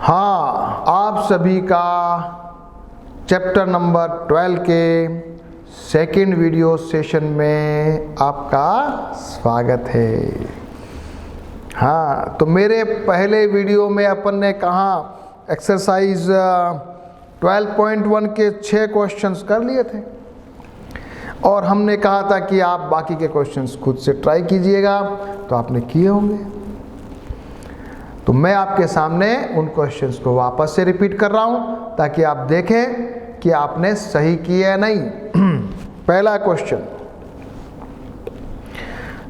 हाँ, आप सभी का चैप्टर नंबर 12 के सेकंड वीडियो सेशन में आपका स्वागत है। हाँ, तो मेरे पहले वीडियो में अपन ने कहा एक्सरसाइज 12.1 के 6 क्वेश्चंस कर लिए थे और हमने कहा था कि आप बाकी के क्वेश्चंस खुद से ट्राई कीजिएगा, तो आपने किए होंगे। तो मैं आपके सामने उन क्वेश्चंस को वापस से रिपीट कर रहा हूं ताकि आप देखें कि आपने सही किया है नहीं। पहला क्वेश्चन,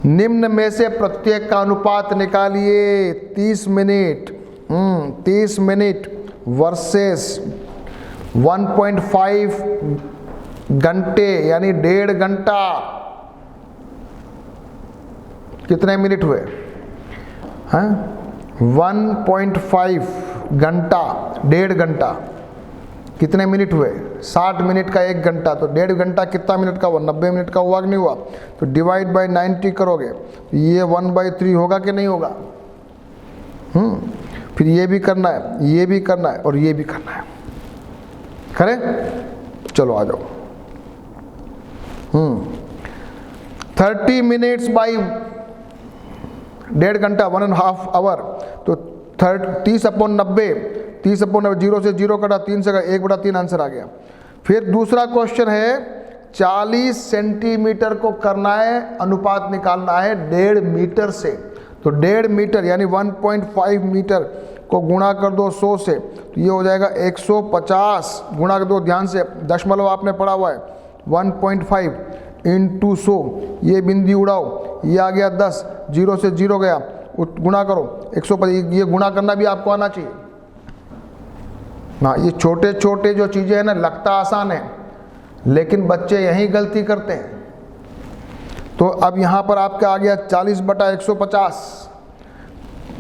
निम्न में से प्रत्येक का अनुपात निकालिए। 30 मिनट वर्सेस 1.5 घंटे यानी 1.5 घंटा, कितने मिनट हुए? हाँ, 1.5 घंटा 1.5 घंटा कितने मिनट हुए? 60 मिनट का 1 घंटा, तो 1.5 घंटा कितना मिनट का हुआ? 90 मिनट का हुआ कि नहीं हुआ? तो डिवाइड बाय 90 करोगे, ये 1/3 होगा कि नहीं होगा? फिर ये भी करना है, ये भी करना है और ये भी करना है। करें? चलो आ जाओ। 30 मिनट्स बाई 1.5 घंटा 1.5 आवर, तो 30/90, 30/90, 0 से 0 कटा, 3 से 1/3 आंसर आ गया। फिर दूसरा क्वेश्चन है, 40 सेंटीमीटर को करना है, अनुपात निकालना है 1.5 मीटर से। तो 1.5 मीटर यानी 1.5 मीटर को गुणा कर दो 100 से, तो ये हो जाएगा 150। गुणा कर दो, ध्यान से दशमलव आपने पढ़ा हुआ है। 1.5 इंटू 100, ये बिंदु उड़ाओ, ये आ गया 10, 0 से 0 गया, गुणा करो 150। ये गुणा करना भी आपको आना चाहिए ना। ये छोटे छोटे जो चीज़ें हैं ना, लगता आसान है लेकिन बच्चे यही गलती करते हैं। तो अब यहाँ पर आपका आ गया 40/150,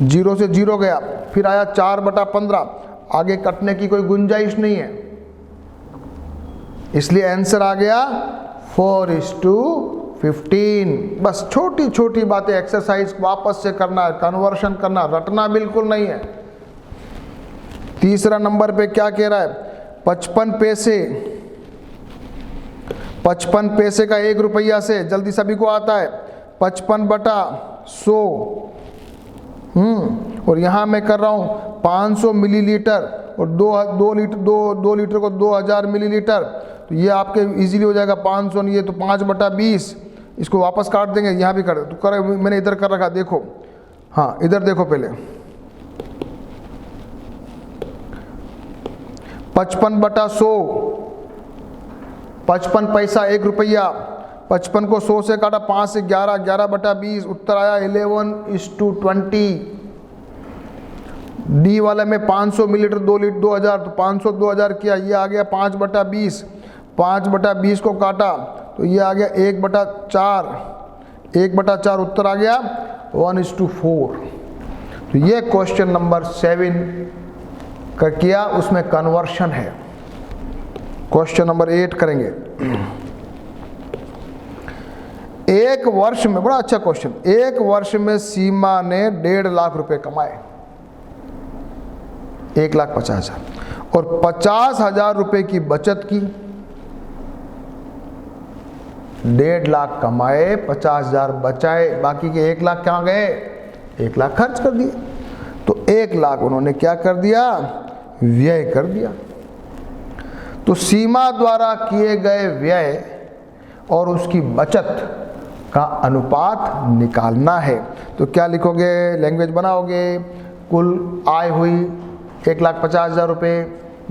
0 से 0 गया, फिर आया 4/15, आगे कटने की कोई गुंजाइश नहीं है, इसलिए आंसर आ गया 4:15। बस छोटी छोटी बातें एक्सरसाइज वापस से करना है, कन्वर्शन करना, रटना बिल्कुल नहीं है। तीसरा नंबर पे क्या कह रहा है? 55 पैसे, 55 पैसे का 1 रुपया से, जल्दी सभी को आता है, 55/100। और यहाँ मैं कर रहा हूँ 500 मिलीलीटर और 2 लीटर को 2000 मिलीलीटर, तो ये आपके इजीली हो जाएगा 500, नहीं ये तो 5/20। इसको वापस काट देंगे, यहाँ भी कर, तो कर, मैंने इधर कर रखा, देखो। हाँ, इधर देखो पहले, 55/100, 55 पैसा 1 रुपया, 55 को 100 से काटा, 5 से 11, 11/20, उत्तर आया 11:20। डी वाले में 500 मिलीलीटर 2 लीटर 2000, तो 500 2000 किया, ये आ गया 5/20, 5/20 को काटा तो ये आ गया 1/4, 1/4, उत्तर आ गया 1:4। तो ये क्वेश्चन नंबर 7 का किया, उसमें कन्वर्शन है। क्वेश्चन नंबर 8 करेंगे। एक वर्ष में, बड़ा अच्छा क्वेश्चन, एक वर्ष में सीमा ने 1.5 लाख रुपए कमाए, 1,50,000, और 50,000 रुपए की बचत की। 1.5 लाख कमाए, 50,000 बचाए, बाकी के 1 लाख कहाँ गए? 1 लाख खर्च कर दिए। तो 1 लाख उन्होंने क्या कर दिया? व्यय कर दिया। तो सीमा द्वारा किए गए व्यय और उसकी बचत का अनुपात निकालना है। तो क्या लिखोगे? लैंग्वेज बनाओगे, कुल आय हुई 1,50,000 रुपये,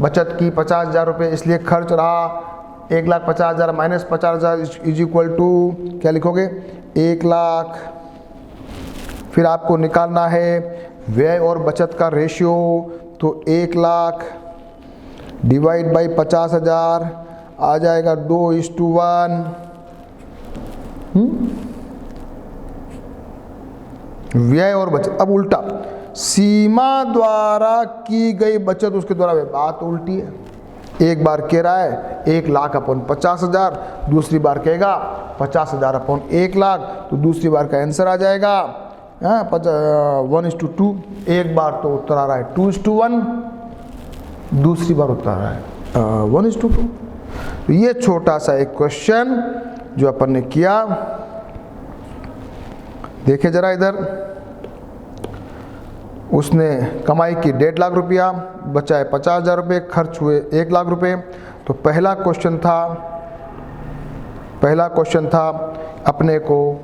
बचत की 50,000 रुपये, इसलिए खर्च रहा 1,50,000 माइनस 50,000 इज इक्वल टू, क्या लिखोगे? 1 लाख। फिर आपको निकालना है व्यय और बचत का रेशियो, तो 1 लाख डिवाइड बाई 50,000 आ जाएगा 2:1। व्यय और बचत। अब उल्टा, सीमा द्वारा की गई बचत उसके द्वारा, बात उल्टी है। एक बार कह रहा है 1 लाख अपन 50,000, दूसरी बार कहेगा 50,000 अपन 1 लाख, तो दूसरी बार का आंसर आ जाएगा 1:2। एक बार तो उत्तर आ रहा है 2:1, दूसरी बार उत्तर आ रहा है 1:2। तो ये छोटा सा एक क्वेश्चन जो अपन ने किया, देखे जरा इधर, उसने कमाई की 1.5 लाख रुपया, बचाए 50,000 रुपये, खर्च हुए 1 लाख रुपये। तो पहला क्वेश्चन था अपने को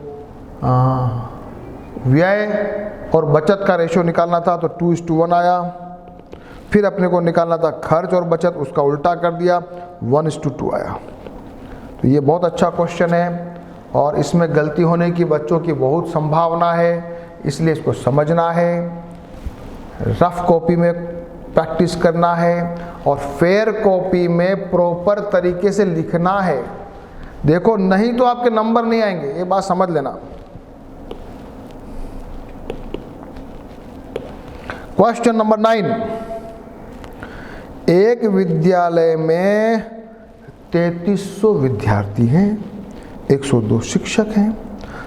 व्यय और बचत का रेशियो निकालना था, तो 2:1 आया। फिर अपने को निकालना था खर्च और बचत, उसका उल्टा कर दिया, 1:2 आया। तो ये बहुत अच्छा क्वेश्चन है और इसमें गलती होने की बच्चों की बहुत संभावना है, इसलिए इसको समझना है, रफ कॉपी में प्रैक्टिस करना है और फेयर कॉपी में प्रॉपर तरीके से लिखना है। देखो नहीं तो आपके नंबर नहीं आएंगे, ये बात समझ लेना। क्वेश्चन नंबर 9, एक विद्यालय में 3300 विद्यार्थी हैं, 102 शिक्षक हैं।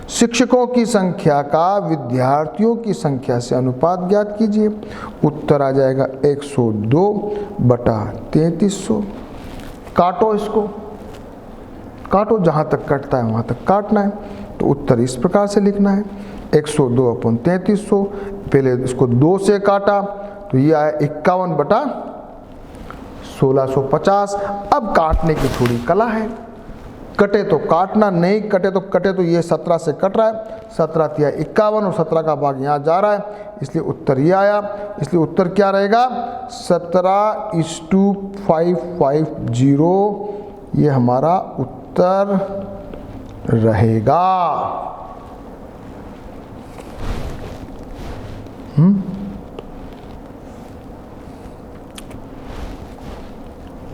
शिक्षकों की संख्या का विद्यार्थियों की संख्या से अनुपात ज्ञात कीजिए। उत्तर आ जाएगा 102/3300। काटो इसको, काटो, जहाँ तक कटता है वहाँ तक काटना है। तो उत्तर इस प्रकार से लिखना है 102/3300। पहले इसको 2 से काटा तो ये आया 51/1650। अब काटने की थोड़ी कला है, कटे तो काटना, नहीं कटे तो ये 17 से कट रहा है, 17 तिया 51 और 17 का भाग यहाँ जा रहा है, इसलिए उत्तर ये आया। इसलिए उत्तर क्या रहेगा 17:550, ये हमारा उत्तर रहेगा।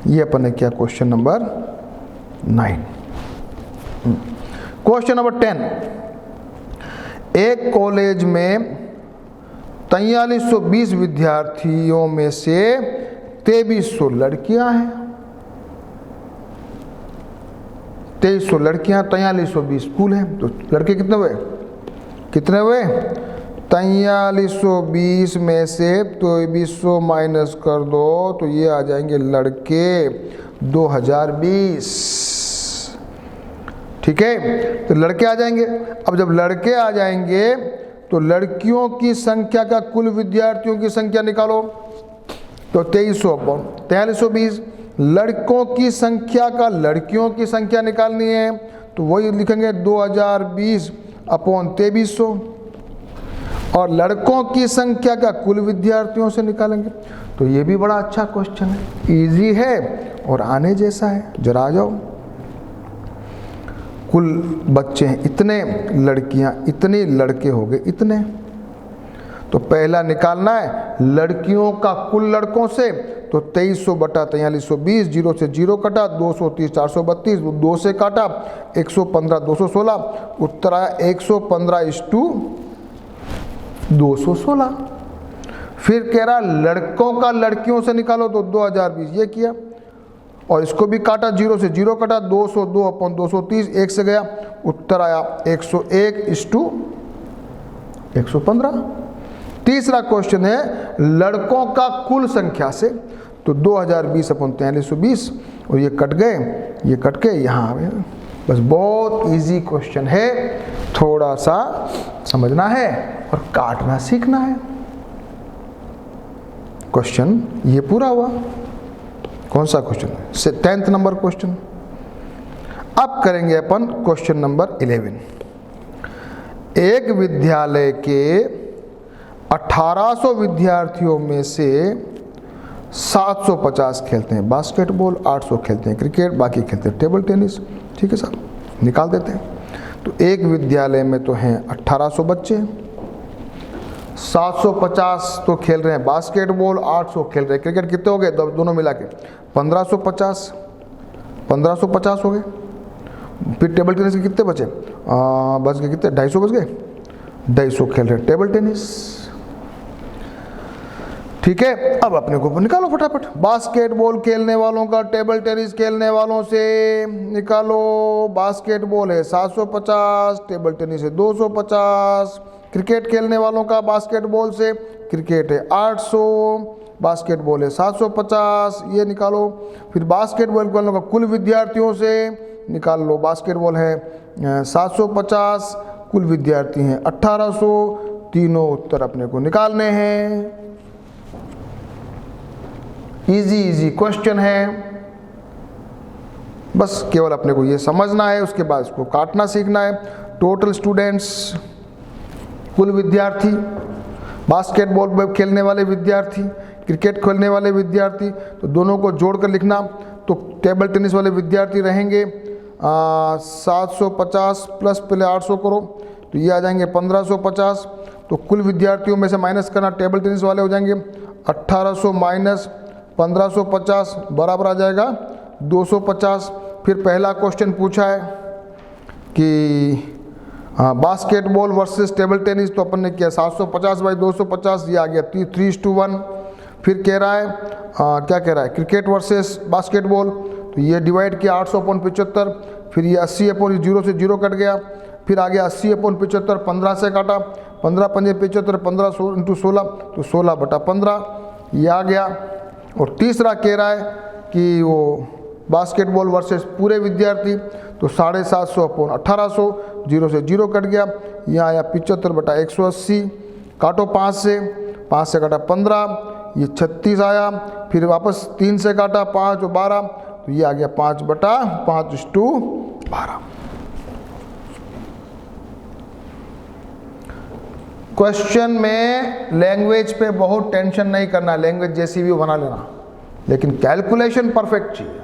ये अपन ने किया क्वेश्चन नंबर 9। क्वेश्चन नंबर 10, एक कॉलेज में 4320 विद्यार्थियों में से 2300 लड़कियां हैं। 2300 लड़कियां, 4320 स्कूल हैं, तो लड़के कितने हुए 4320 में से 2300 माइनस कर दो तो ये आ जाएंगे लड़के 2020। ठीक है, तो लड़के आ जाएंगे। अब जब लड़के आ जाएंगे तो लड़कियों की संख्या का कुल विद्यार्थियों की संख्या निकालो, तो 2300/4320। लड़कों की संख्या का लड़कियों की संख्या निकालनी है, तो वही लिखेंगे 2020/2300। और लड़कों की संख्या का कुल विद्यार्थियों से निकालेंगे। तो ये भी बड़ा अच्छा क्वेश्चन है, इजी है और आने जैसा है। जरा आ जाओ, कुल बच्चे हैं इतने, लड़कियां इतनी, लड़के हो गए इतने। तो पहला निकालना है लड़कियों का कुल लड़कों से, तो 2300/4320, 0 से 0 कटा, 230 432, 2 से काटा 115 216, उत्तर आया 115:216। फिर कह रहा लड़कों का लड़कियों से निकालो, तो 2020 ये किया, और इसको भी काटा, 0 से 0 कटा, 202/230, 1 से गया, उत्तर आया 101:115। तीसरा क्वेश्चन है लड़कों का कुल संख्या से, तो 2020/4320, और ये कट के यहाँ आ गए। बस बहुत इजी क्वेश्चन है, थोड़ा सा समझना है और काटना सीखना है। क्वेश्चन ये पूरा हुआ। कौन सा क्वेश्चन है? 10th number question. अब करेंगे अपन क्वेश्चन नंबर 11। एक विद्यालय के 1800 विद्यार्थियों में से 750 खेलते हैं बास्केटबॉल, 800 खेलते हैं क्रिकेट, बाकी खेलते हैं टेबल टेनिस। ठीक है साहब, निकाल देते हैं। तो एक विद्यालय में तो हैं 1800 बच्चे, 750 तो खेल रहे हैं बास्केटबॉल, 800 खेल रहे हैं क्रिकेट। कितने हो गए दोनों मिला के? 1550 हो गए। फिर टेबल टेनिस के कितने बचे? बच गए कितने? 250 बच गए। 250 खेल रहे हैं टेबल टेनिस। ठीक है, अब अपने को निकालो फटाफट। बास्केटबॉल खेलने वालों का टेबल टेनिस खेलने वालों से निकालो। बास्केटबॉल है 750, टेबल टेनिस है 250। क्रिकेट खेलने वालों का बास्केटबॉल से, क्रिकेट है 800, बास्केटबॉल है 750, ये निकालो। फिर बास्केटबॉल वालों का कुल विद्यार्थियों से निकाल लो, बास्केटबॉल है 750, कुल विद्यार्थी हैं 1800, तीनों उत्तर अपने को निकालने हैं। इजी क्वेश्चन है, बस केवल अपने को ये समझना है, उसके बाद इसको काटना सीखना है। टोटल स्टूडेंट्स, कुल विद्यार्थी, बास्केटबॉल खेलने वाले विद्यार्थी, क्रिकेट खेलने वाले विद्यार्थी, तो दोनों को जोड़कर लिखना। तो टेबल टेनिस वाले विद्यार्थी रहेंगे 750 प्लस पहले 800 करो, तो ये आ जाएंगे 1550। तो कुल विद्यार्थियों में से माइनस करना, टेबल टेनिस वाले हो जाएंगे 1800 माइनस 1550 बराबर आ जाएगा 250। फिर पहला क्वेश्चन पूछा है कि बास्केटबॉल वर्सेस टेबल टेनिस, तो अपन ने किया 750 बाई 250, ये आ गया 3:1। फिर कह रहा है क्या कह रहा है, क्रिकेट वर्सेस बास्केटबॉल, तो ये डिवाइड किया 800/75। फिर ये 80/0 से 0 कट गया। फिर आ गया 80/75, 15 से काटा, 15×5 = 75, 15 × 16, तो 16/15 ये आ गया। और तीसरा कह रहा है कि वो बास्केटबॉल वर्सेस पूरे विद्यार्थी, तो 750/1800, 0 से 0 कट गया, यहाँ आया 75/180, काटो 5 से काटा 15, ये 36 आया। फिर वापस 3 से काटा 5 और 12, तो ये आ गया 5/5:12। क्वेश्चन में लैंग्वेज पे बहुत टेंशन नहीं करना, लैंग्वेज जैसी भी बना लेना, लेकिन कैलकुलेशन परफेक्ट चाहिए।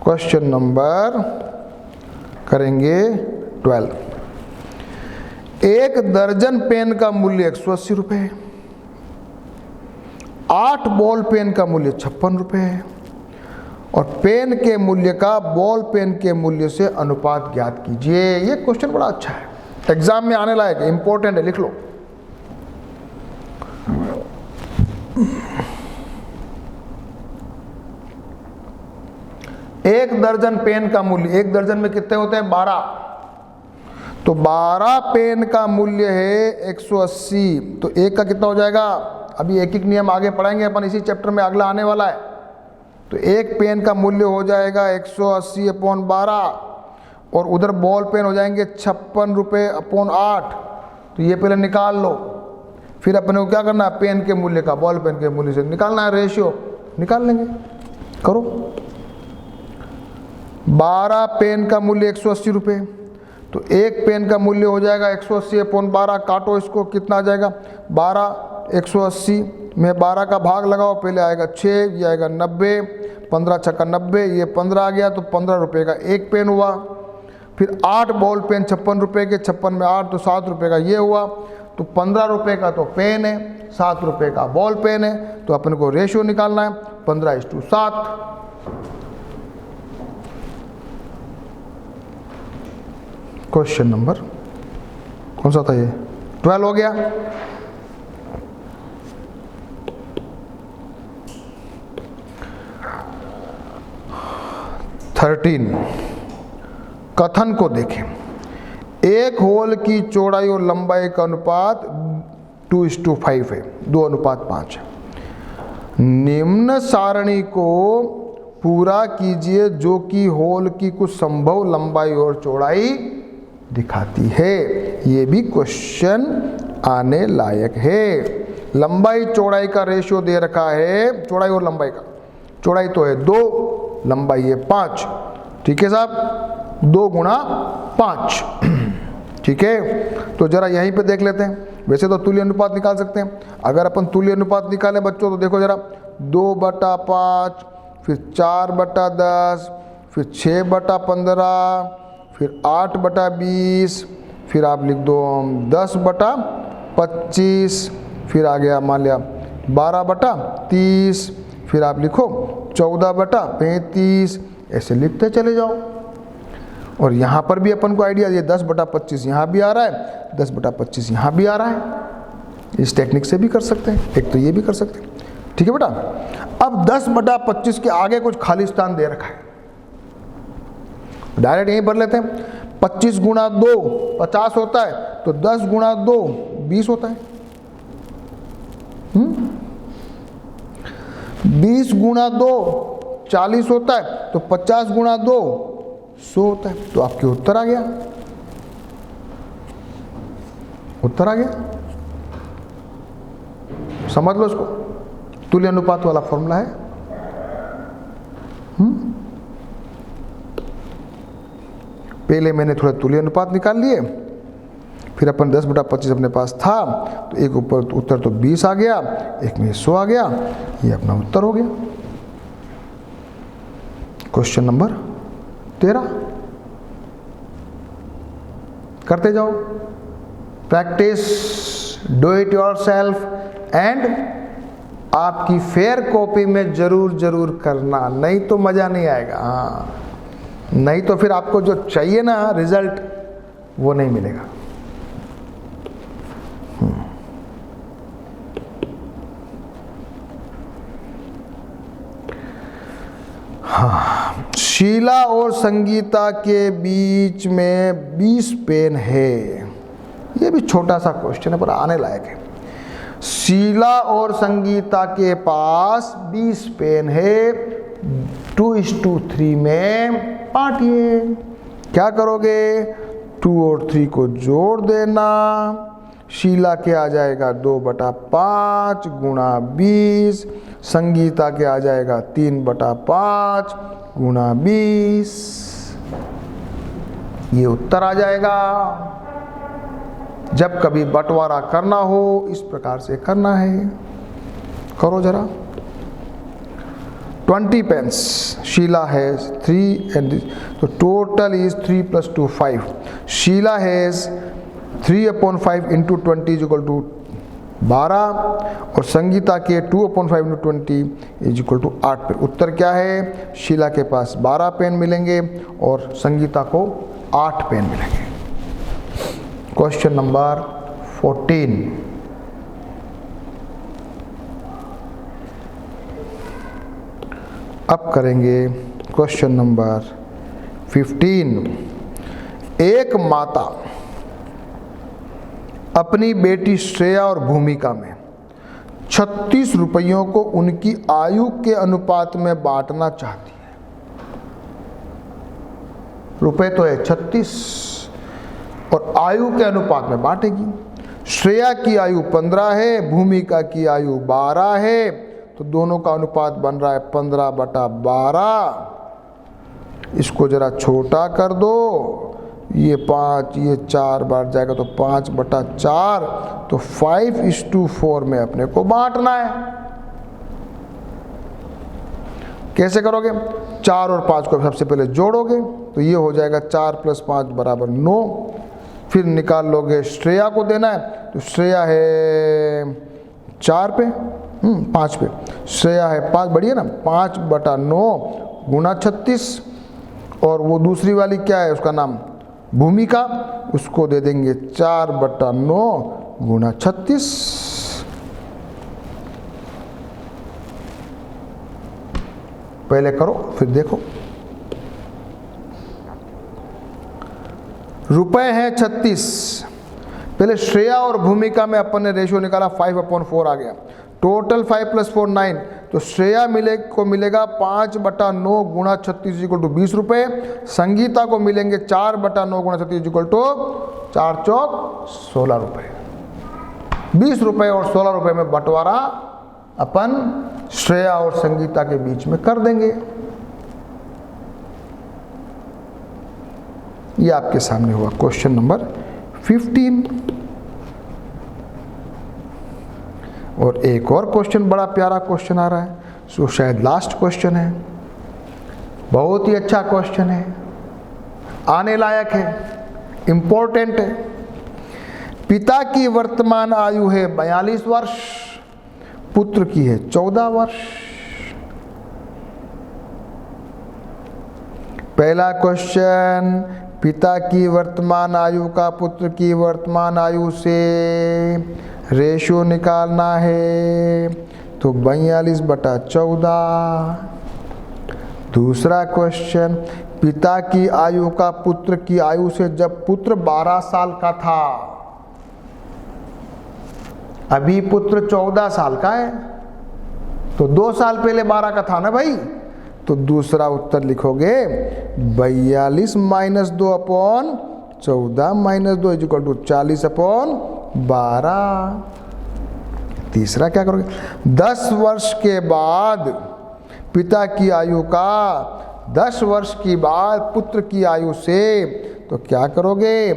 क्वेश्चन नंबर करेंगे 12। एक दर्जन पेन का मूल्य 180 रुपये है, 8 बॉल पेन का मूल्य 56 रुपये है, और पेन के मूल्य का बॉल पेन के मूल्य से अनुपात ज्ञात कीजिए। ये क्वेश्चन बड़ा अच्छा है, एग्जाम में आने लायक है, इंपॉर्टेंट है, लिख लो। एक दर्जन पेन का मूल्य, एक दर्जन में कितने होते हैं 12, तो 12 पेन का मूल्य है 180, तो एक का कितना हो जाएगा, अभी एक एक नियम आगे पढ़ाएंगे अपन, इसी चैप्टर में अगला आने वाला है। तो एक पेन का मूल्य हो जाएगा 180/12, और उधर बॉल पेन हो जाएंगे 56 रुपये/8, तो ये पहले निकाल लो। फिर अपने को क्या करना है, पेन के मूल्य का बॉल पेन के मूल्य से निकालना है, रेशियो निकाल लेंगे, करो। 12 पेन का मूल्य 180 रुपये, तो एक पेन का मूल्य हो जाएगा 180/12, काटो इसको, कितना आ जाएगा 12, 180 में 12 का भाग लगाओ, पहले आएगा 6, ये आएगा 90, 15 छक्का 90, ये 15 आ गया, तो 15 रुपये का एक पेन हुआ। फिर 8 बॉल पेन 56 रुपये के, 56 में 8, तो 7 रुपये का ये हुआ। तो 15 रुपये का तो पेन है, 7 रुपये का बॉल पेन है, तो अपन को रेशियो निकालना है 15:7। क्वेश्चन नंबर कौन सा था ये, 12 हो गया। कथन को देखें। एक होल की चौड़ाई और लंबाई का अनुपात 2:5 है, 2:5 है। निम्न सारणी को पूरा कीजिए जो कि होल की कुछ संभव लंबाई और चौड़ाई दिखाती है। ये भी क्वेश्चन आने लायक है। लंबाई चौड़ाई का रेशियो दे रखा है, चौड़ाई और लंबाई का, चौड़ाई तो है 2, लंबाई है 5, ठीक है साहब, 2 × 5, ठीक है। तो जरा यहीं पे देख लेते हैं, वैसे तो तुल्य अनुपात निकाल सकते हैं। अगर अपन तुल्य अनुपात निकालें बच्चों, तो देखो जरा 2/5, फिर 4/10, फिर 6/15, फिर 8/20, फिर आप लिख दो 10/25, फिर आ गया मान लिया 12/30, फिर आप लिखो 14/35, ऐसे लिखते चले जाओ। और यहाँ पर भी अपन को आइडिया, ये 10/25 यहाँ भी आ रहा है, 10/25 यहाँ भी आ रहा है। इस टेक्निक से भी कर सकते हैं, एक तो ये भी कर सकते हैं, ठीक है बेटा। अब 10/25 के आगे कुछ खाली स्थान दे रखा है, डायरेक्ट यहीं भर लेते हैं। 25 गुणा 2 50 होता है, तो 10 गुणा 2 20 होता है। 20 गुणा 2 40 होता है, तो 50 गुणा 2 100 होता है। तो आपके उत्तर आ गया, उत्तर आ गया। समझ लो इसको, तुल्य अनुपात वाला फॉर्मूला है। पहले मैंने थोड़ा तुल्य अनुपात निकाल लिए, फिर अपन 10/25 अपने पास था, तो एक ऊपर उत्तर तो 20 आ गया, एक में 100 आ गया, ये अपना उत्तर हो गया। क्वेश्चन नंबर 13 करते जाओ, practice, do it yourself and आपकी फेयर कॉपी में जरूर करना, नहीं तो मजा नहीं आएगा। हाँ, नहीं तो फिर आपको जो चाहिए ना रिजल्ट वो नहीं मिलेगा। हाँ, शीला और संगीता के बीच में 20 पेन है। ये भी छोटा सा क्वेश्चन है पर आने लायक है। शीला और संगीता के पास 20 पेन है, 2:3 में बांटिए। क्या करोगे? 2 और 3 को जोड़ देना, शीला के आ जाएगा 2/5 गुणा 20, संगीता के आ जाएगा 3/5 गुणा 20, ये उत्तर आ जाएगा। जब कभी बंटवारा करना हो इस प्रकार से करना है, करो जरा। 20 पेन्स, शीला हैज 3 एंड तो total is 3 + 2 5। Sheela has 3/5 into 20 = 12 और संगीता के 2/5 इंटू 20 = 8 पेन। उत्तर क्या है? शीला के पास 12 पेन मिलेंगे और संगीता को 8 पेन मिलेंगे। क्वेश्चन नंबर 14, अब करेंगे क्वेश्चन नंबर 15। एक माता अपनी बेटी श्रेया और भूमिका में 36 रुपयों को उनकी आयु के अनुपात में बांटना चाहती है। रुपए तो है 36 और आयु के अनुपात में बांटेगी। श्रेया की आयु 15 है, भूमिका की आयु 12 है, तो दोनों का अनुपात बन रहा है 15/12। इसको जरा छोटा कर दो, ये 5 ये 4 बार जाएगा तो 5/4, तो 5:4 में अपने को बांटना है। कैसे करोगे? 4 और 5 को सबसे पहले जोड़ोगे तो ये हो जाएगा 4 + 5 = 9। फिर निकाल लोगे, श्रेया को देना है तो श्रेया है 4 पे 5 पे, श्रेया है 5, बढ़िया ना, 5/9 गुणा 36, और वो दूसरी वाली क्या है उसका नाम भूमिका, उसको दे देंगे 4/9 गुणा 36। पहले करो फिर देखो। रुपए हैं 36, पहले श्रेया और भूमिका में अपन ने रेशियो निकाला 5/4 आ गया, टोटल 5 + 4 9, तो श्रेया को मिलेगा 5/9 गुणा 36 = 20 रुपये, संगीता को मिलेंगे 4/9 गुणा 36 = 4 चौक 16 रुपये। 20 रुपये और 16 रुपये में बंटवारा अपन श्रेया और संगीता के बीच में कर देंगे। ये आपके सामने हुआ क्वेश्चन नंबर 15। और एक और क्वेश्चन, बड़ा प्यारा क्वेश्चन आ रहा है, जो शायद लास्ट क्वेश्चन है। बहुत ही अच्छा क्वेश्चन है, आने लायक है, इंपॉर्टेंट है। पिता की वर्तमान आयु है 42 वर्ष, पुत्र की है 14 वर्ष। पहला क्वेश्चन, पिता की वर्तमान आयु का पुत्र की वर्तमान आयु से रेशियो निकालना है, तो 42/14। दूसरा क्वेश्चन, पिता की आयु का पुत्र की आयु से, जब पुत्र 12 साल का था, अभी पुत्र 14 साल का है, तो 2 साल पहले 12 का था ना भाई। तो दूसरा उत्तर लिखोगे 42 minus 2 upon 14 minus 2 is equal to 40 upon 12। तीसरा क्या करोगे, 10 वर्ष के बाद पिता की आयु का 10 वर्ष की बाद पुत्र की आयु से, तो क्या करोगे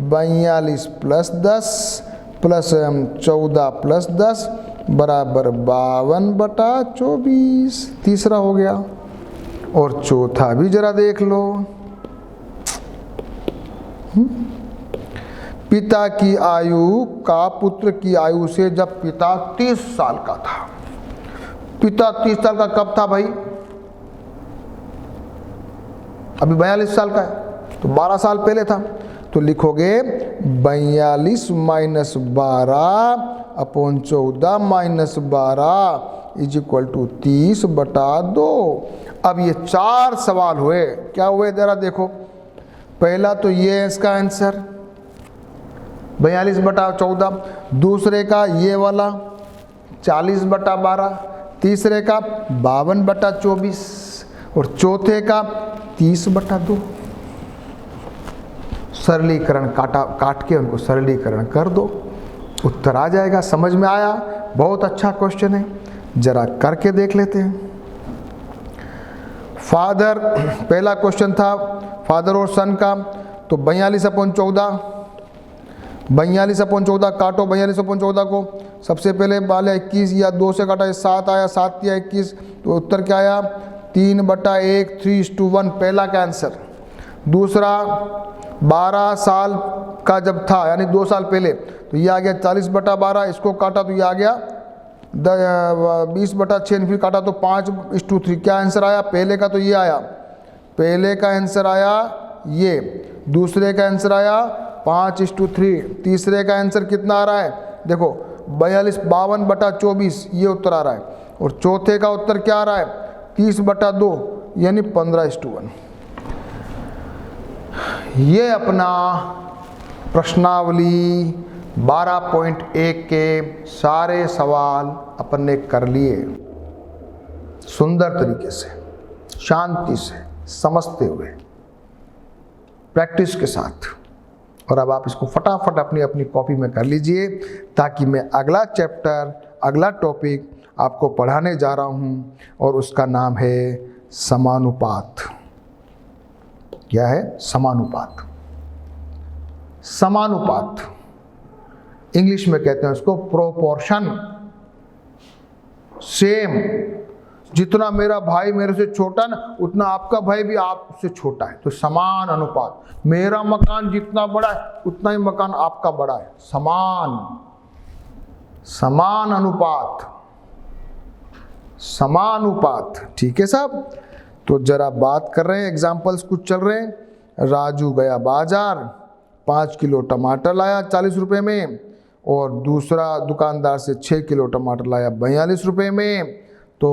42 प्लस 10 प्लस 14 प्लस 10 बराबर 52/24। तीसरा हो गया। और चौथा भी जरा देख लो। पिता की आयु का पुत्र की आयु से, जब पिता 30 साल का था। पिता 30 साल का कब था भाई, अभी 42 साल का है, तो 12 साल पहले था। तो लिखोगे 42 minus 12 upon 14 minus 12 is equal to 30/2। अब ये 4 सवाल हुए, क्या हुए जरा देखो। पहला तो ये है इसका आंसर 42/14, दूसरे का ये वाला 40/12, तीसरे का 52/24 और चौथे का 30/2। सरलीकरण काट के उनको सरलीकरण कर दो, उत्तर आ जाएगा। समझ में आया? बहुत अच्छा क्वेश्चन है, जरा करके देख लेते हैं। फादर, पहला क्वेश्चन था फादर और सन का, तो 42/14, 42/14 काटो 42/14 को। सबसे पहले वाले 21 या 2 से काटा 7 आया, 7 या 21, तो उत्तर क्या आया 3/1, 3:1 पहला का आंसर। दूसरा 12 साल का जब था यानी 2 साल पहले, तो ये आ गया 40/12, इसको काटा तो ये आ गया 20/6, फिर काटा तो 5:3। क्या आंसर आया पहले का, तो ये आया, पहले का आंसर आया ये, दूसरे का आंसर आया 5:3, तीसरे का आंसर कितना आ रहा है देखो 52/24 ये उत्तर आ रहा है, और चौथे का उत्तर क्या आ रहा है 30/2 यानी 15:1। ये अपना प्रश्नावली 12.1 के सारे सवाल अपन ने कर लिए सुंदर तरीके से, शांति से, समझते हुए, प्रैक्टिस के साथ। और अब आप इसको फटाफट अपनी अपनी कॉपी में कर लीजिए, ताकि मैं अगला चैप्टर, अगला टॉपिक आपको पढ़ाने जा रहा हूँ, और उसका नाम है समानुपात। क्या है? समानुपात। समानुपात इंग्लिश में कहते हैं उसको प्रोपोर्शन। सेम, जितना मेरा भाई मेरे से छोटा ना, उतना आपका भाई भी आपसे छोटा है, तो समान अनुपात। मेरा मकान जितना बड़ा है उतना ही मकान आपका बड़ा है, समान, समान अनुपात, समानुपात। ठीक है साहब? तो जरा बात कर रहे हैं, एग्जाम्पल्स कुछ चल रहे हैं। राजू गया बाजार, 5 किलो टमाटर लाया 40 रुपये में, और दूसरा दुकानदार से 6 किलो टमाटर लाया 42 रुपये में। तो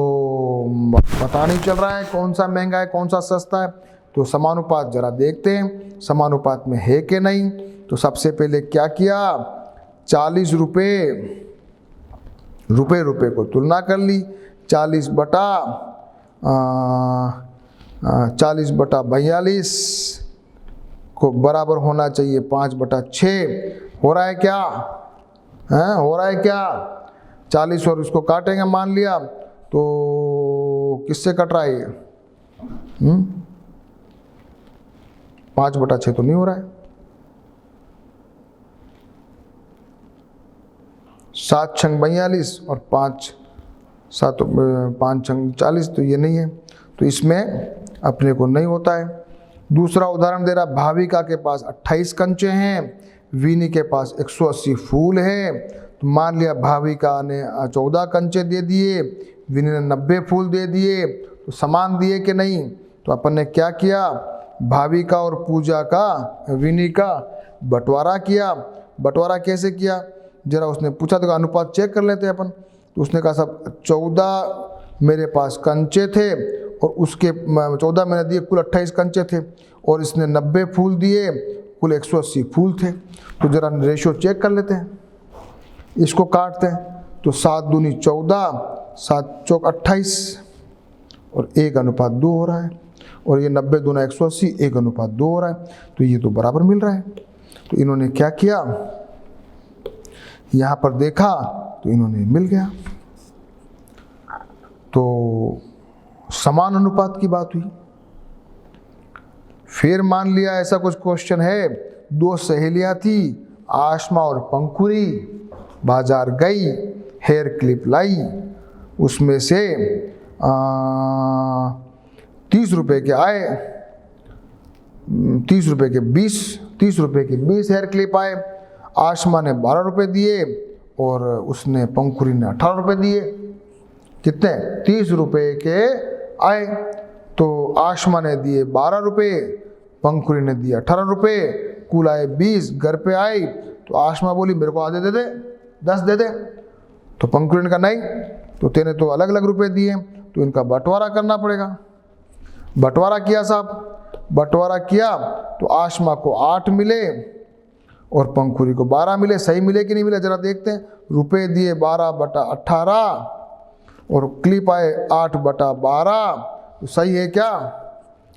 पता नहीं चल रहा है कौन सा महंगा है कौन सा सस्ता है। तो समानुपात जरा देखते हैं समानुपात में है कि नहीं। तो सबसे पहले क्या किया, 40 रुपये को तुलना कर ली, 40/42 को बराबर होना चाहिए 5/6। हो रहा है क्या? हैं? हो रहा है क्या? 40 और उसको काटेंगे मान लिया, तो किससे कट रहा है ये? 5/6 तो नहीं हो रहा है। 7 छंग 42 और 5 छंग 40, तो ये नहीं है, तो इसमें अपने को नहीं होता है। दूसरा उदाहरण दे रहा, भाविका के पास 28 कंचे हैं, विनी के पास 180 फूल है। तो मान लिया भाविका ने 14 कंचे दे दिए, विनी ने 90 फूल दे दिए, तो समान दिए कि नहीं। तो अपन ने क्या किया, भाविका और पूजा का, विनी का बंटवारा किया। बंटवारा कैसे किया, जरा उसने पूछा तो अनुपात चेक कर लेते हैं अपन। तो उसने कहा सब 14 मेरे पास कंचे थे और उसके 14 मैंने दिए, कुल 28 कंचे थे, और इसने 90 फूल दिए, कुल 180 फूल थे। तो ज़रा रेशियो चेक कर लेते हैं, इसको काटते हैं। तो 7 दूनी 14, 7 चौक 28 और 1:2 हो रहा है, और ये 90 दूना 180, 1:2 हो रहा है। तो ये तो बराबर मिल रहा है। तो इन्होंने क्या किया, यहाँ पर देखा तो इन्होंने मिल गया। तो समान अनुपात की बात हुई। फिर मान लिया ऐसा कुछ क्वेश्चन है, 2 सहेलियां थी, आशमा और पंकुरी, बाजार गई, हेयर क्लिप लाई, उसमें से 30 रुपये के आए, 30 रुपये के 20 हेयर क्लिप आए। आशमा ने 12 रुपये दिए और उसने पंकुरी ने 18 रुपये दिए। कितने? 30 रुपये के आए। तो आशमा ने दिए 12 रुपये, पंकुरी ने दिए 18 रुपये, कुल आए 20। घर पे आई तो आशमा बोली मेरे को आधे दे दे, 10 दे दे। तो पंकुरी ने कहा नहीं, तो तेने तो अलग अलग रुपये दिए, तो इनका बंटवारा करना पड़ेगा। बंटवारा किया साहब, बंटवारा किया तो आशमा को 8 मिले और पंकुरी को 12 मिले। सही मिले कि नहीं मिले जरा देखते हैं। रुपए दिए 12/18 और क्लिप आए 8/12, तो सही है क्या?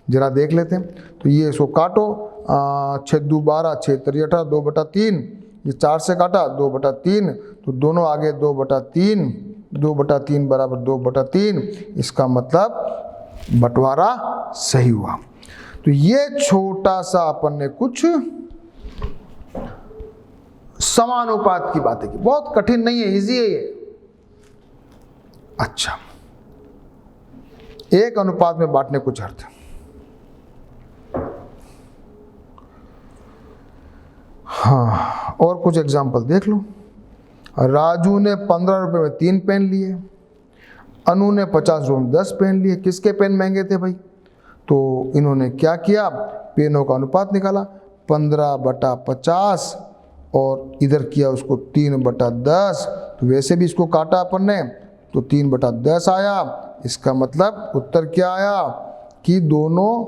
जरा देख लेते हैं। तो ये इसको काटो, 6 2 12, 6 3 18, 2/3, ये 4 से काटा 2/3, तो दोनों आगे 2/3, 2/3 बराबर 2/3। इसका मतलब बंटवारा सही हुआ। तो ये छोटा सा अपन ने कुछ समानुपात की बातें की, बहुत कठिन नहीं है, इजी है ये। अच्छा, एक अनुपात में बांटने कुछ अर्थ। हाँ, और कुछ एग्जाम्पल देख लो। राजू ने 15 रुपए में 3 पेन लिए, अनु ने 50 रुपए में 10 पेन लिए। किसके पेन महंगे थे भाई? तो इन्होंने क्या किया, पेनों का अनुपात निकाला, 15/50 और इधर किया उसको 3/10। तो वैसे भी इसको काटा अपन ने तो 3/10 आया। इसका मतलब उत्तर क्या आया कि दोनों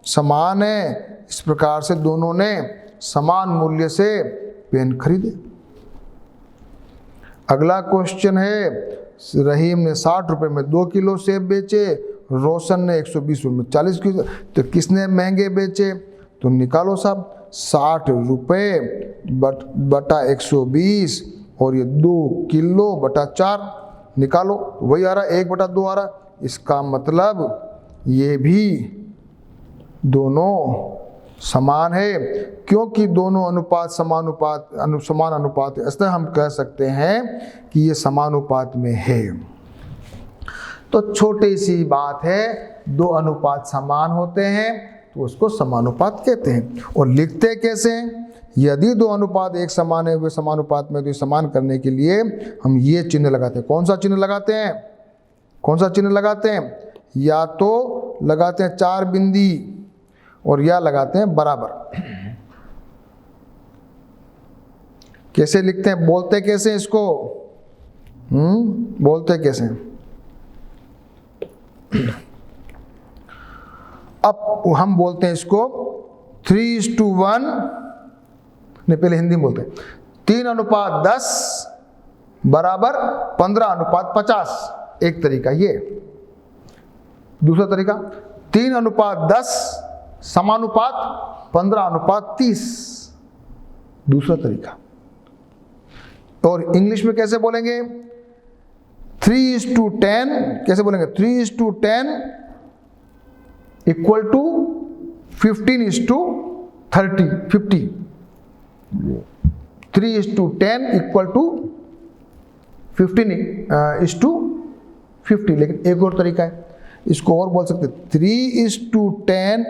समान है। इस प्रकार से दोनों ने समान मूल्य से पेन खरीदे। अगला क्वेश्चन है, रहीम ने 60 रुपए में 2 किलो सेब बेचे, रोशन ने 120 रुपए में 40 किलो। तो किसने महंगे बेचे? तो निकालो साहब, 60 रुपये बटा 120 और ये 2 किलो बटा 4 निकालो, वही आ रहा है, 1/2 आ रहा। इसका मतलब ये भी दोनों समान है, क्योंकि दोनों अनुपात समान अनुपात है, इसलिए हम कह सकते हैं कि ये समानुपात में है। तो छोटी सी बात है, 2 अनुपात समान होते हैं तो उसको समानुपात कहते हैं। और लिखते कैसे हैं? यदि 2 अनुपात एक समान है, वे समानुपात में, तो समान करने के लिए हम ये चिन्ह लगाते हैं। कौन सा चिन्ह लगाते हैं? कौन सा चिन्ह लगाते हैं? या तो लगाते हैं 4 बिंदी और या लगाते हैं बराबर। कैसे लिखते हैं? बोलते कैसे इसको? बोलते कैसे? अब हम बोलते हैं इसको 3:1, नहीं पहले हिंदी में बोलते हैं 3:10 बराबर 15:50। एक तरीका ये। दूसरा तरीका 3:10 समानुपात 15:30। दूसरा तरीका। और इंग्लिश में कैसे बोलेंगे? 3:10 कैसे बोलेंगे? 3:10 इक्वल टू 15:30 50। 3:10 equal to 15:50। लेकिन एक और तरीका है, इसको और बोल सकते 3:10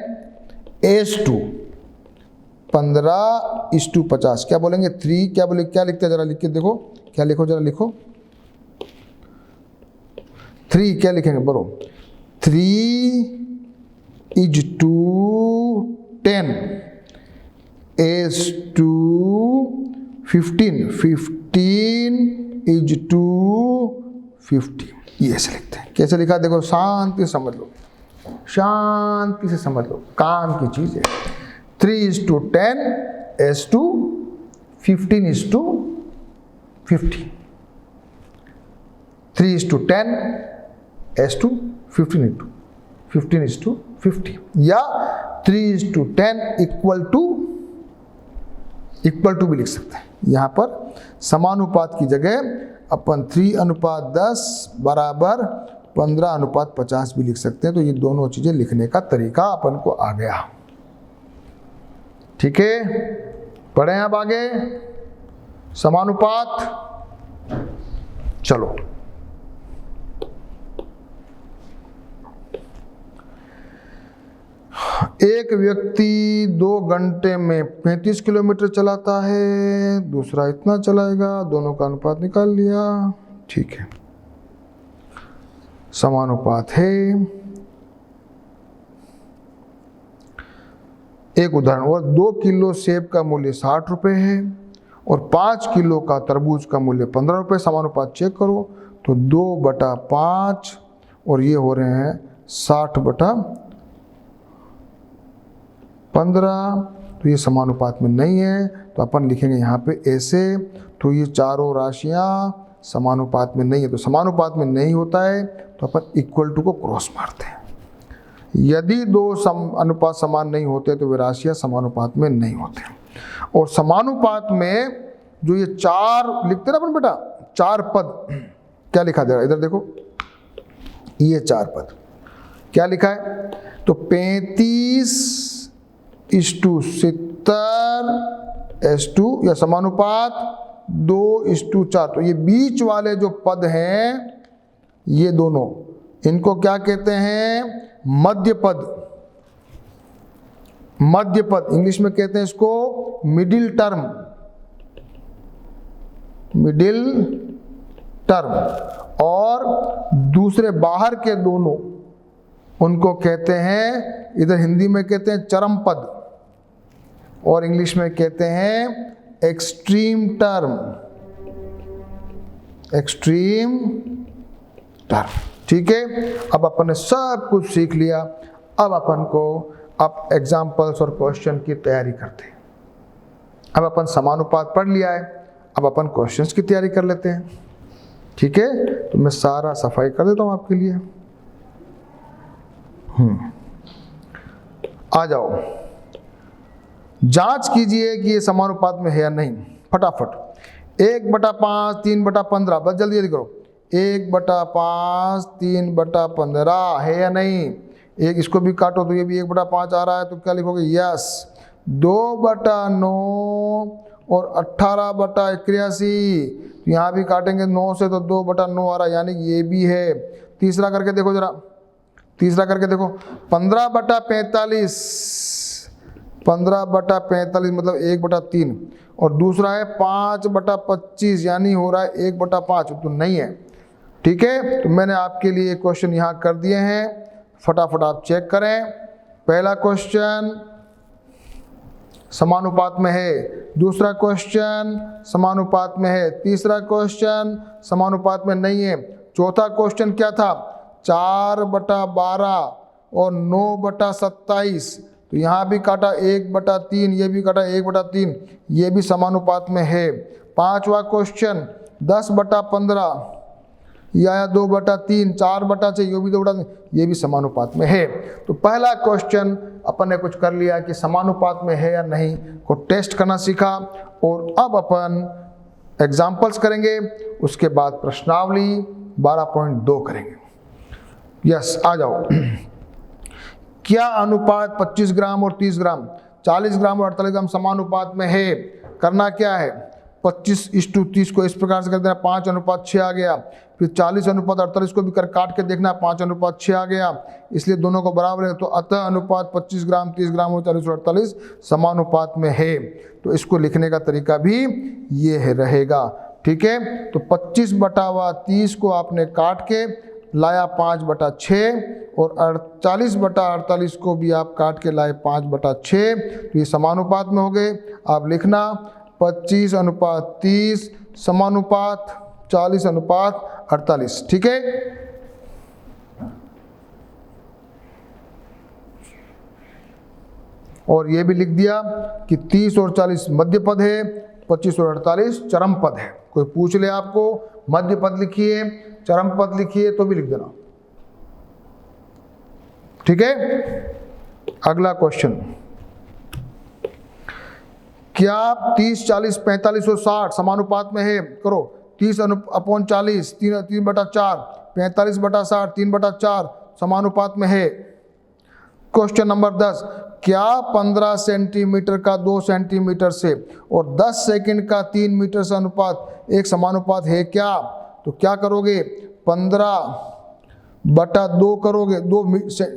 15:50। क्या बोलेंगे? 3 क्या बोले, क्या लिखते हैं जरा लिख के देखो, क्या लिखो जरा लिखो। 3 क्या लिखेंगे बोलो? 3:10 15:15 15:50। ये ऐसे लिखते हैं। कैसे लिखा देखो, शांति समझ लो। शांति से समझ लो, काम की चीज है। 3:10 15:15 3:10 15:15 या 3:10 इक्वल टू भी लिख सकते हैं। यहाँ पर समानुपात की जगह अपन 3:10 बराबर 15:50 भी लिख सकते हैं। तो ये दोनों चीजें लिखने का तरीका अपन को आ गया। ठीक है, पढ़ें अब आगे समानुपात। चलो, एक व्यक्ति 2 घंटे में 35 किलोमीटर चलाता है, दूसरा इतना चलाएगा, दोनों का अनुपात निकाल लिया। ठीक है, समानुपात है। एक उदाहरण, और 2 किलो सेब का मूल्य 60 रुपये है और 5 किलो का तरबूज का मूल्य 15 रुपये। समानुपात चेक करो तो 2/5 और ये हो रहे हैं 60/15। तो ये समानुपात में नहीं है, तो अपन लिखेंगे यहाँ पे ऐसे। तो ये चारों राशियाँ समानुपात में नहीं है, तो समानुपात में नहीं होता है तो अपन इक्वल टू को क्रॉस मारते हैं। यदि 2 अनुपात समान नहीं होते तो वे राशियाँ समानुपात में नहीं होते। और समानुपात में जो ये 4 लिखते ना अपन बेटा, 4 पद, क्या लिखा दे रहा है इधर देखो, ये 4 पद क्या लिखा है, तो 35:70 या समानुपात 2:4। तो ये बीच वाले जो पद हैं, ये दोनों, इनको क्या कहते हैं, मध्य पद। मध्य पद इंग्लिश में कहते हैं इसको मिडिल टर्म। Middle term. और दूसरे बाहर के दोनों, उनको कहते हैं, इधर हिंदी में कहते हैं चरम पद और इंग्लिश में कहते हैं एक्सट्रीम टर्म। Extreme term. ठीक है, अब अपन ने सब कुछ सीख लिया। अब अपन को अब एग्जाम्पल्स और क्वेश्चन की तैयारी करते हैं। अब अपन समानुपात पढ़ लिया है, अब अपन क्वेश्चंस की तैयारी कर लेते हैं। ठीक है, तो मैं सारा सफाई कर देता हूं आपके लिए। आ जाओ, जांच कीजिए कि ये समानुपात में है या नहीं। फटाफट 1/5 3/15, बस जल्दी जल्दी करो। 1/5 3/15 है या नहीं। एक इसको भी काटो तो ये भी 1/5 आ रहा है, तो क्या लिखोगे, यस। 2/9 और 18/81, यहाँ भी काटेंगे 9 से तो 2/9 आ रहा है, यानी ये भी है। तीसरा करके देखो जरा, तीसरा करके देखो, 15/45, 15/45 मतलब 1/3। और दूसरा है 5/25, यानी हो रहा है 1/5, तो नहीं है। ठीक है, तो मैंने आपके लिए क्वेश्चन यहाँ कर दिए हैं, फटाफट आप चेक करें। पहला क्वेश्चन समानुपात में है, दूसरा क्वेश्चन समानुपात में है, तीसरा क्वेश्चन समानुपात में नहीं है, चौथा क्वेश्चन क्या था, 4/12 और 9/27। तो यहाँ भी काटा 1/3, ये भी काटा 1/3, ये भी समानुपात में है। पांचवा क्वेश्चन 10/15 या 2/3, 4/6, ये भी 2/3, ये भी समानुपात में है। तो पहला क्वेश्चन अपन ने कुछ कर लिया कि समानुपात में है या नहीं को टेस्ट करना सीखा। और अब अपन एग्जाम्पल्स करेंगे, उसके बाद प्रश्नावली 12.2 करेंगे। यस, आ जाओ। क्या अनुपात 25 ग्राम और 30 ग्राम, 40 ग्राम और 48 ग्राम समानुपात में है। करना क्या है, 25:30 को इस प्रकार से कर देना, 5:6 आ गया। फिर 40:48 को भी कर काट के देखना, 5:6 आ गया, इसलिए दोनों को बराबर है। तो अतः अनुपात 25 ग्राम 30 ग्राम और 40:48 समानुपात में है। तो इसको लिखने का तरीका भी ये है रहेगा। ठीक है, तो 25/30 को आपने काट के लाया 5/6 और 40/48 को भी आप काट के लाए 5/6, तो ये समानुपात में हो गए। आप लिखना 25:30 समानुपात 40:48। ठीक है, और ये भी लिख दिया कि 30 और 40 मध्य पद है, 25 और 48 चरम पद है। कोई पूछ ले आपको मध्य पद लिखिए, चरम पद लिखिए तो भी लिख देना, ठीक है। अगला क्वेश्चन, क्या 30, 40, 45 और 60 समानुपात में है? करो 30/40 3/4, 45/60 3/4 समानुपात में है। क्वेश्चन नंबर 10, क्या 15 सेंटीमीटर का 2 सेंटीमीटर से और 10 सेकंड का 3 मीटर से अनुपात एक समानुपात है क्या? तो क्या करोगे, 15/2 करोगे,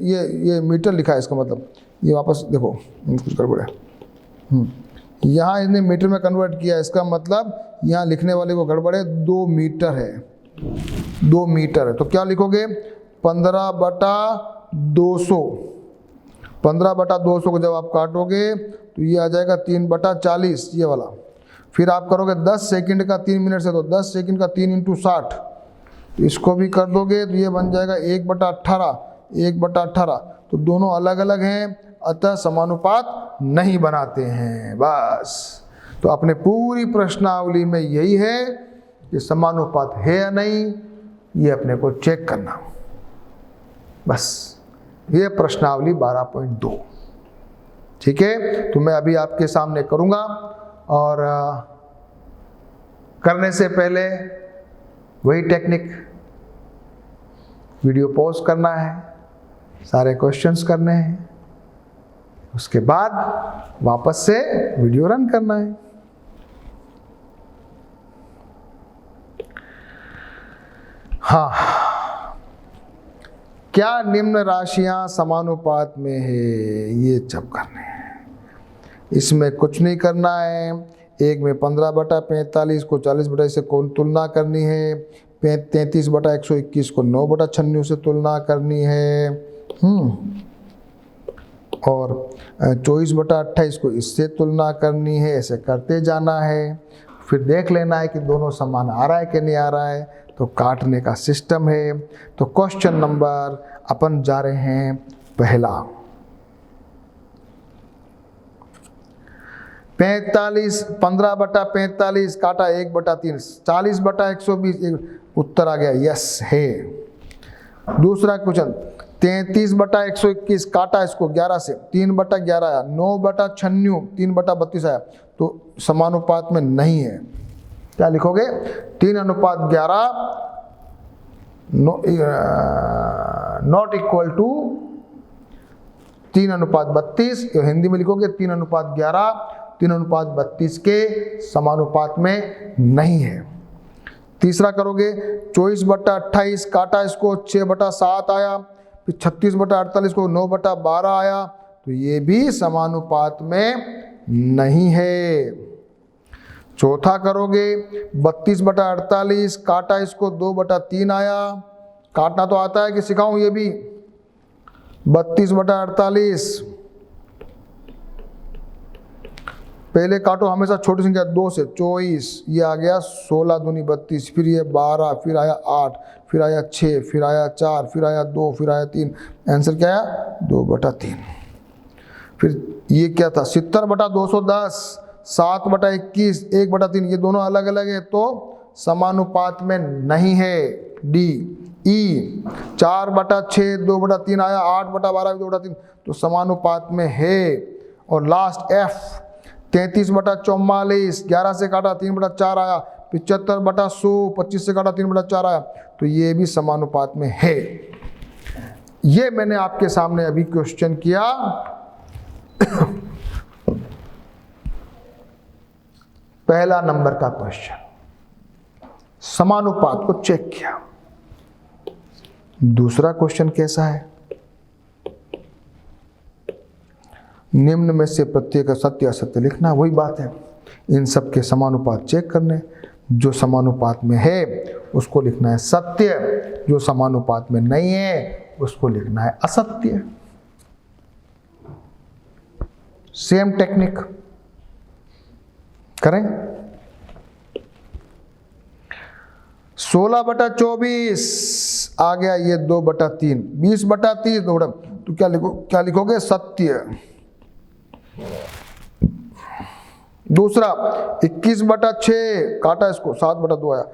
ये मीटर लिखा है, इसका मतलब ये वापस देखो कुछ गड़बड़ है, यहाँ इसने मीटर में कन्वर्ट किया, इसका मतलब यहाँ लिखने वाले को गड़बड़ है, 2 मीटर है, 2 मीटर है। तो क्या लिखोगे, 15/200, 15/200 को जब आप काटोगे तो ये आ जाएगा 3/40 ये वाला। फिर आप करोगे 10 सेकंड का 3 मिनट से, तो 10 सेकंड का 3 × 60, तो इसको भी कर दोगे तो ये बन जाएगा 1/18, 1/18। तो दोनों अलग अलग हैं, अतः समानुपात नहीं बनाते हैं, बस। तो अपने पूरी प्रश्नावली में यही है कि समानुपात है या नहीं, ये अपने को चेक करना, बस। ये प्रश्नावली 12.2, ठीक है। तो मैं अभी आपके सामने करूंगा, और करने से पहले वही टेक्निक, वीडियो पॉज करना है, सारे क्वेश्चंस करने हैं, उसके बाद वापस से वीडियो रन करना है। हाँ, क्या निम्न राशियां समानुपात में है? ये जब करने हैं, इसमें कुछ नहीं करना है। एक में 15/45 को 40 से कौन तुलना करनी है, 33/121 को 9/96 से तुलना करनी है, और 24/28 को इससे तुलना करनी है। ऐसे करते जाना है, फिर देख लेना है कि दोनों समान आ रहा है कि नहीं आ रहा है, तो काटने का सिस्टम है। तो क्वेश्चन नंबर अपन जा रहे हैं पहला, 15/45 काटा 1/3, 40/120 उत्तर आ गया, यस है। दूसरा क्वेश्चन, 33/121 काटा इसको 11 से, 3/11 आया, 9/96 3/32 आया, तो समानुपात में नहीं है। क्या लिखोगे, 3:11 नॉट इक्वल टू 3:32, हिंदी में लिखोगे 3:11 3:32 के समानुपात में नहीं है। तीसरा करोगे, 24/28 काटा इसको 6/7 आया, फिर 36/48 को 9/12 आया, तो ये भी समानुपात में नहीं है। चौथा करोगे, 32/48 काटा इसको 2/3 आया, काटना तो आता है कि सिखाऊं, ये भी 32/48 पहले काटो हमेशा छोटी संख्या 2 से, 24, ये आ गया 16 दूनी 32, फिर ये 12, फिर आया 8, फिर आया 6, फिर आया 4, फिर आया 2, फिर आया 3, आंसर क्या आया 2/3। फिर ये क्या था, 70/210, 7/21, 1/3, ये दोनों अलग अलग है तो समानुपात में नहीं है, डी। ई 4/6 2/3 आया, 8/12 2/3, तो समानुपात में है। और लास्ट एफ 33/44, 11 से काटा 3/4 आया, 75/100, 25 से काटा 3/4 आया, तो ये भी समानुपात में है। ये मैंने आपके सामने अभी क्वेश्चन किया। पहला नंबर का क्वेश्चन, समानुपात को चेक किया। दूसरा क्वेश्चन कैसा है, निम्न में से प्रत्येक सत्य असत्य लिखना। वही बात है, इन सब के समानुपात चेक करने, जो समानुपात में है उसको लिखना है सत्य, जो समानुपात में नहीं है उसको लिखना है असत्य। सेम टेक्निक करें। 16/24 आ गया, ये 2/3, 20/30 तो क्या लिखोगे सत्य, दूसरा 21/6 काटा इसको, 7/2 आया,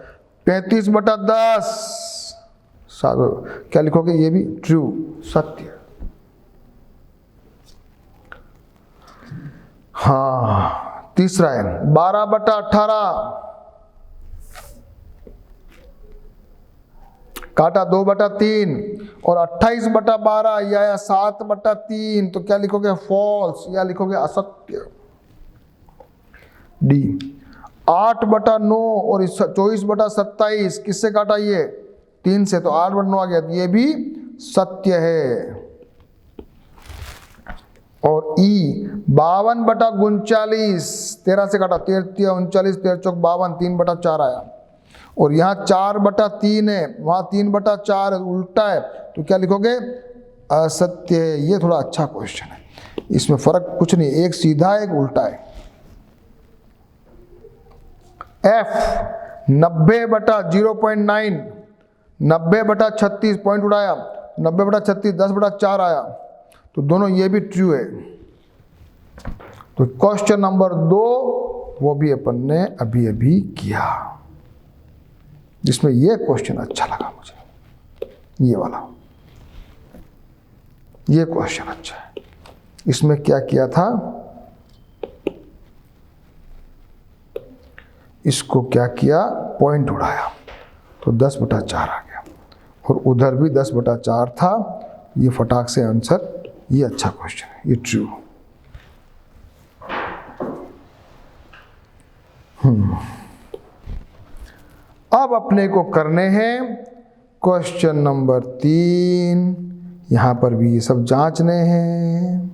35/10 क्या लिखोगे, ये भी ट्रू, सत्य। हाँ, तीसरा है 12/18 काटा 2/3 और 28/12 ये आया 7/3, तो क्या लिखोगे, फॉल्स, या लिखोगे असत्य। डी 8/9 और 24/27 किससे काटा, ये 3 से, तो 8/9 आ गया, ये भी सत्य है। और ई 52/39 13 से काटा, 13 39 13 चौक 52, 3/4 आया। और यहाँ 4/3 है, वहाँ 3/4 उल्टा है, तो क्या लिखोगे, असत्य है। ये थोड़ा अच्छा क्वेश्चन है, इसमें फर्क कुछ नहीं, एक सीधा है एक उल्टा है। एफ 90/0.9 90/36 पॉइंट उड़ाया, 90/36 10/4 आया, तो दोनों ये भी ट्रू है। तो क्वेश्चन नंबर 2 वो भी अपन ने अभी अभी किया, जिसमें ये क्वेश्चन अच्छा लगा मुझे, ये वाला, ये क्वेश्चन अच्छा है। इसमें क्या किया था, इसको क्या किया, पॉइंट उड़ाया, तो 10/4 आ गया, और उधर भी 10/4 था। ये फटाक से आंसर, ये अच्छा क्वेश्चन है, ये ट्रू। अब अपने को करने हैं क्वेश्चन नंबर 3, यहां पर भी ये सब जांचने हैं।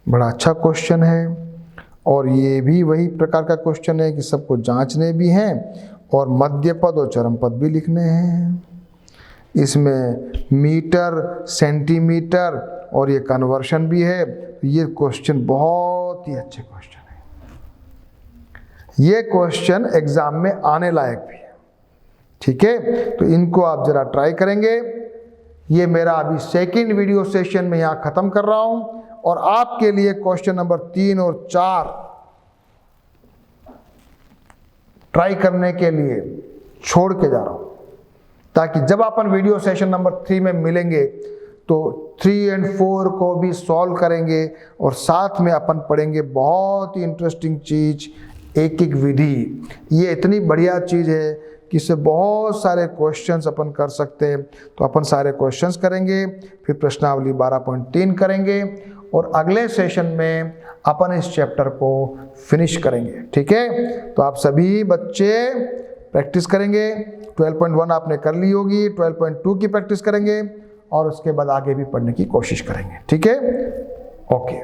बड़ा अच्छा क्वेश्चन है, और ये भी वही प्रकार का क्वेश्चन है कि सबको जांचने भी हैं और मध्य पद और चरम पद भी लिखने हैं। इसमें मीटर, सेंटीमीटर और ये कन्वर्शन भी है। ये क्वेश्चन बहुत ही अच्छे क्वेश्चन है, ये क्वेश्चन एग्जाम में आने लायक भी है, ठीक है। तो इनको आप जरा ट्राई करेंगे। ये मेरा अभी सेकंड वीडियो सेशन में यहाँ ख़त्म कर रहा हूँ, और आपके लिए क्वेश्चन नंबर 3 और 4 ट्राई करने के लिए छोड़ के जा रहा हूँ, ताकि जब अपन वीडियो सेशन नंबर 3 में मिलेंगे तो 3 और 4 को भी सॉल्व करेंगे, और साथ में अपन पढ़ेंगे बहुत ही इंटरेस्टिंग चीज़, एक एक विधि। ये इतनी बढ़िया चीज़ है कि इससे बहुत सारे क्वेश्चंस अपन कर सकते हैं। तो अपन सारे क्वेश्चंस करेंगे, फिर प्रश्नावली 12.3 करेंगे, और अगले सेशन में अपन इस चैप्टर को फिनिश करेंगे, ठीक है। तो आप सभी बच्चे प्रैक्टिस करेंगे। 12.1 आपने कर ली होगी, 12.2 की प्रैक्टिस करेंगे, और उसके बाद आगे भी पढ़ने की कोशिश करेंगे, ठीक है। ओके।